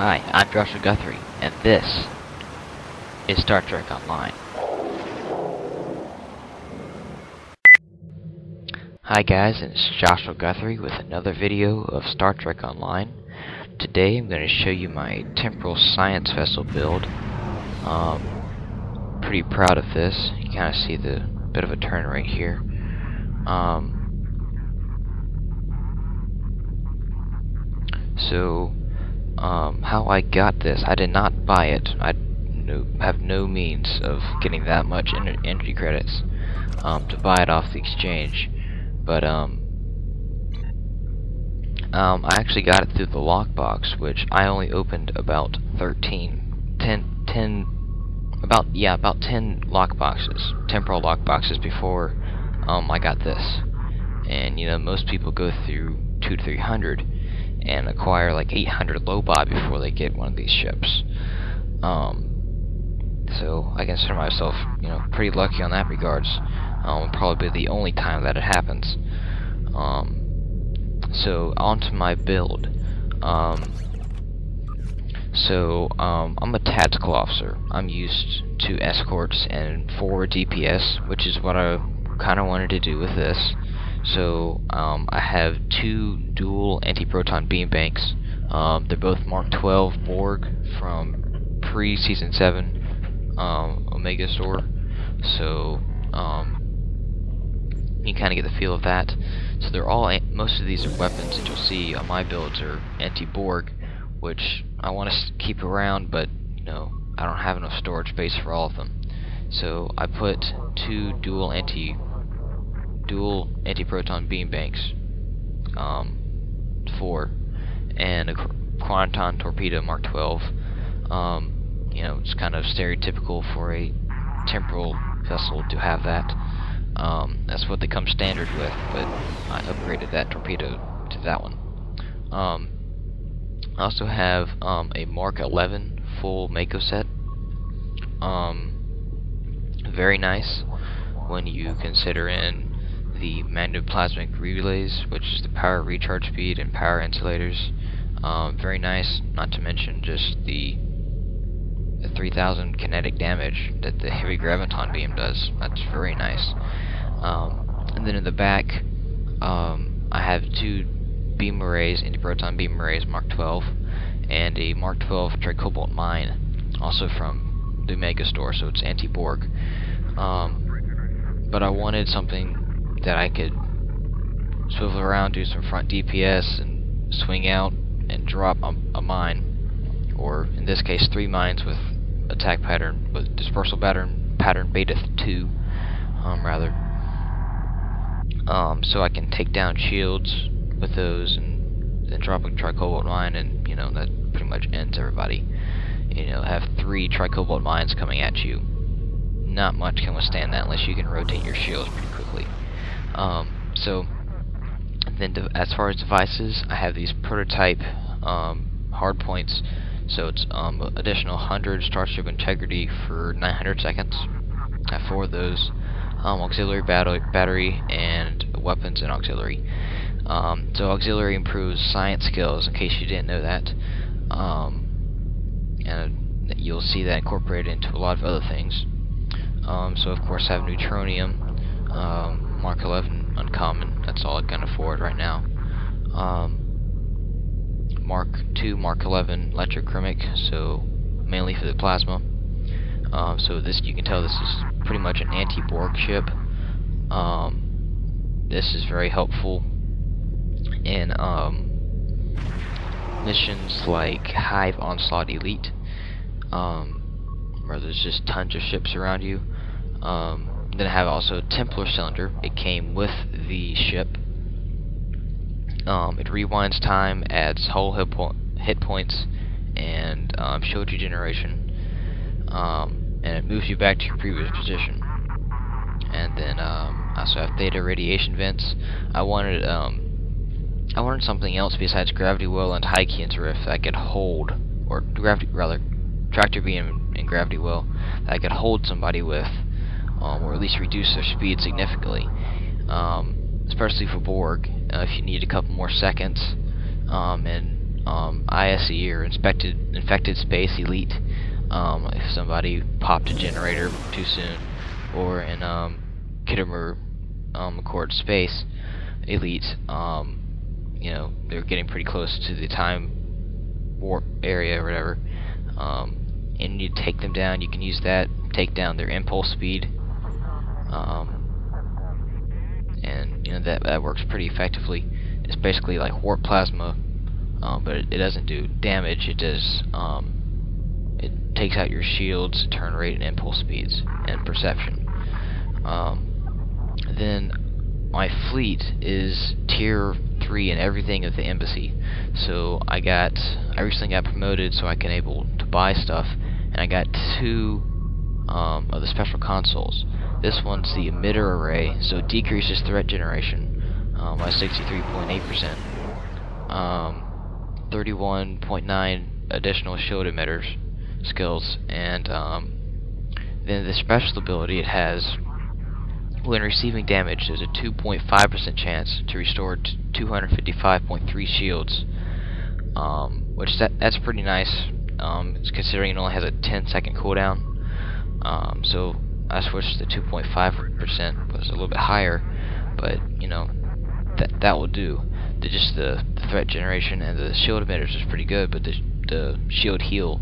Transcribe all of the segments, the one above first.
Hi, I'm Joshua Guthrie, and this is Star Trek Online. Hi guys, and it's Joshua Guthrie with another video of Star Trek Online. Today I'm going to show you my Temporal Science vessel build. Pretty proud of this. You kind of see the bit of a turn right here. How I got this, I did not buy it. I have no means of getting that much energy credits to buy it off the exchange. But I actually got it through the lockbox, which I only opened about 10 lockboxes, temporal lockboxes before I got this. And you know, most people go through 200 to 300 and acquire like 800 low-buy before they get one of these ships. So I consider myself, you know, pretty lucky on that regards. Probably the only time that it happens. So onto my build. I'm a tactical officer. I'm used to escorts and forward DPS, which is what I kind of wanted to do with this. So I have two dual anti-proton beam banks. They're both Mark 12 Borg from pre-Season 7 Omega Store. So you kind of get the feel of that. So they're all most of these are weapons that you'll see on my builds are anti-Borg, which I want to keep around, but you know, I don't have enough storage space for all of them. So I put two dual anti-proton beam banks, 4, and a Quanton torpedo Mark 12. You know, it's kind of stereotypical for a temporal vessel to have that. That's what they come standard with, but I upgraded that torpedo to that one. I also have a Mark 11 full Mako set. Very nice when you consider in the magnetoplasmic relays, which is the power recharge speed and power insulators. Very nice, not to mention just the 3000 kinetic damage that the heavy graviton beam does. That's very nice. And then in the back, I have two beam arrays, anti-proton beam arrays, Mark 12, and a Mark 12 tricobalt mine, also from the Omega Store, so it's anti-Borg. But I wanted something that I could swivel around, do some front DPS, and swing out and drop a mine, or in this case 3 mines with attack pattern, with dispersal pattern beta 2, rather. So I can take down shields with those and then drop a tricobalt mine, and you know, that pretty much ends everybody. You know, have 3 tricobalt mines coming at you. Not much can withstand that unless you can rotate your shields pretty quickly. So then as far as devices, I have these prototype hard points. So it's additional 100 starship integrity for 900 seconds. I have 4 of those. Auxiliary battery and weapons and auxiliary. So auxiliary improves science skills, in case you didn't know that. And you'll see that incorporated into a lot of other things. So of course I have neutronium, Mark 11 uncommon. That's all I can afford right now. Mark 2, Mark 11 electrochromic, so mainly for the plasma. So this, you can tell this is pretty much an anti-Borg ship. This is very helpful in missions like Hive Onslaught Elite, where there's just tons of ships around you. Then I have also Templar cylinder. It came with the ship. It rewinds time, adds whole hit points, and shield regeneration. And it moves you back to your previous position. And then I also have theta radiation vents. I wanted something else besides gravity well and Hykian's rift that I could hold, or tractor beam and gravity well that I could hold somebody with, or at least reduce their speed significantly. Especially for Borg, if you need a couple more seconds, and ISE, or infected space elite. If somebody popped a generator too soon, or in Kittimer Accord space elite, you know, they're getting pretty close to the time warp area or whatever, and you take them down. You can use that, take down their impulse speed, and you know that works pretty effectively. It's basically like warp plasma, but it doesn't do damage. It does it takes out your shields, turn rate, and impulse speeds, and perception. Then my fleet is tier 3 in everything of the embassy. So I recently got promoted, so I can able to buy stuff, and I got 2 of the special consoles. This one's the emitter array, so it decreases threat generation by 63.8%, 31.9 additional shield emitters skills, and then the special ability it has, when receiving damage, there's a 2.5% chance to restore 255.3 shields, which that's pretty nice, considering it only has a 10-second cooldown. So I switched to 2.5%, was a little bit higher, but you know that will do. Just the threat generation and the shield emitters is pretty good, but the shield heal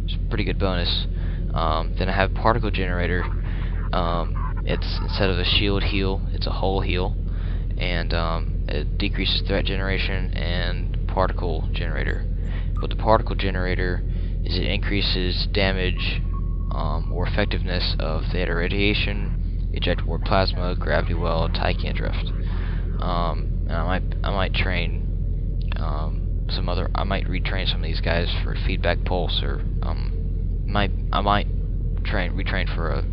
is a pretty good bonus. Then I have particle generator. It's, instead of a shield heal, it's a hull heal, and it decreases threat generation and particle generator. What the particle generator is, it increases damage or effectiveness of theta radiation, eject warp plasma, gravity well, Taiken drift. And I might train I might retrain some of these guys for feedback pulse, or I might retrain for a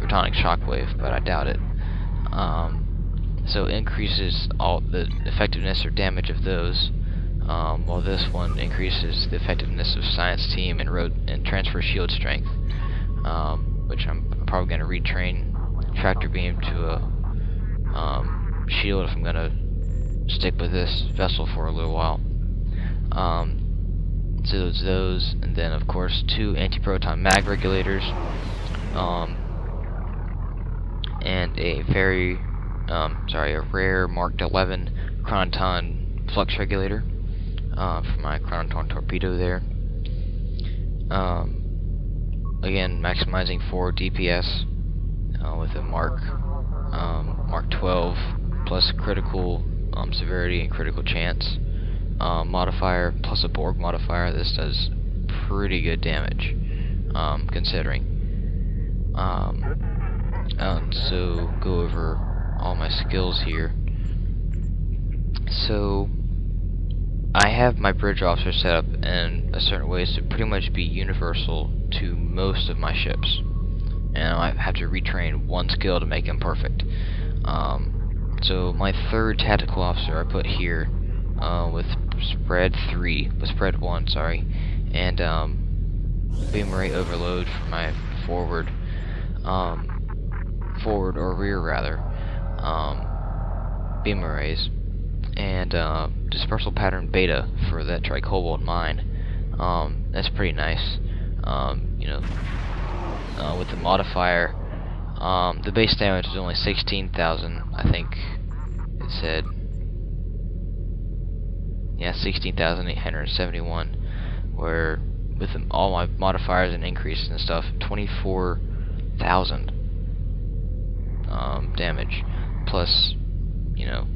photonic shockwave, but I doubt it. So it increases all the effectiveness or damage of those, while this one increases the effectiveness of science team and transfer shield strength, which I'm probably going to retrain tractor beam to a shield if I'm going to stick with this vessel for a little while. So there's those, and then of course 2 anti-proton mag regulators, and a rare Mark 11 chronoton flux regulator for my chronoton torpedo there. Again, maximizing 4 DPS with a Mark 12 plus critical severity and critical chance modifier, plus a Borg modifier. This does pretty good damage, considering. So go over all my skills here. So I have my bridge officer set up in a certain way to pretty much be universal to most of my ships, and I might have to retrain one skill to make him perfect. So my 3rd tactical officer I put here with spread 1, sorry, and beam array overload for my forward or rear rather, beam arrays, and dispersal pattern beta for that tricobalt mine. That's pretty nice. You know, with the modifier, the base damage is only 16,000, I think it said. Yeah, 16,871. Where with all my modifiers and increases and stuff, 24,000 damage, plus, you know,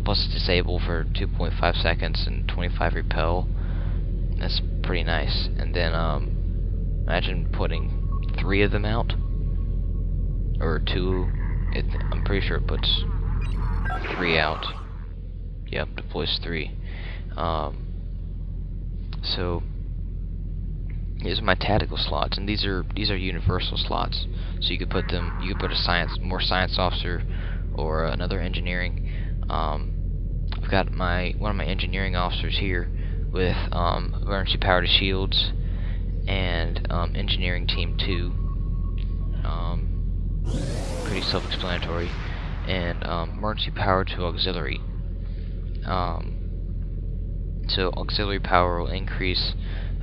plus disable for 2.5 seconds and 25 repel. That's pretty nice. And then imagine putting 3 of them out, or 2. I'm pretty sure it puts 3 out. Yep, deploys 3. So here's my tactical slots, and these are universal slots. So you could put a more science officer or another engineering. I've got one of my engineering officers here with emergency power to shields and engineering team 2. Pretty self-explanatory, and emergency power to auxiliary. So auxiliary power will increase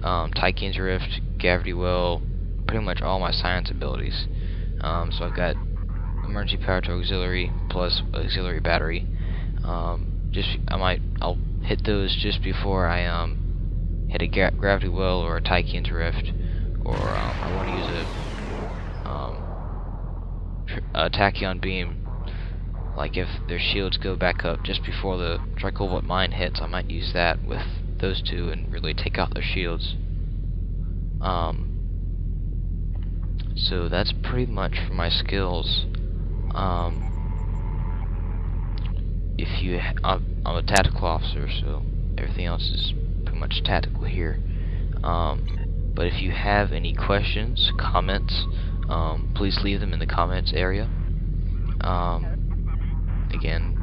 Tycoon's Rift, Gravity Well, pretty much all my science abilities. So I've got emergency power to auxiliary plus auxiliary battery. I'll hit those just before I hit a Gravity Well or a Tycoon's Rift, or I want to use a Tachyon Beam. Like if their shields go back up just before the Tricobalt Mine hits, I might use that with those two and really take out their shields. So that's pretty much for my skills. I'm a tactical officer, so everything else is pretty much tactical here. But if you have any questions, comments, please leave them in the comments area. Again,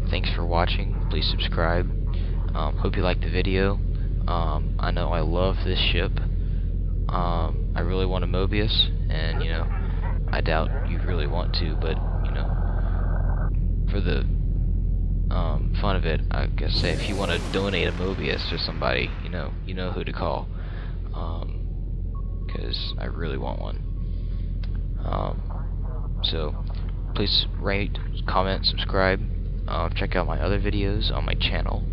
thanks for watching. Please subscribe. Hope you liked the video. I know I love this ship. I really want a Mobius, and you know, I doubt you really want to, but you know, for the fun of it, I guess say if you want to donate a Mobius to somebody, you know who to call, because I really want one. So please rate, comment, subscribe. Check out my other videos on my channel.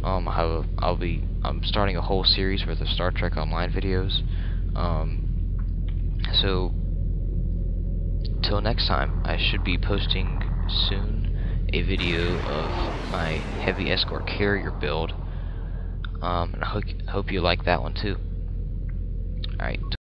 I'm starting a whole series for the Star Trek Online videos. So till next time, I should be posting soon a video of my heavy escort carrier build. And I hope you like that one too. Alright.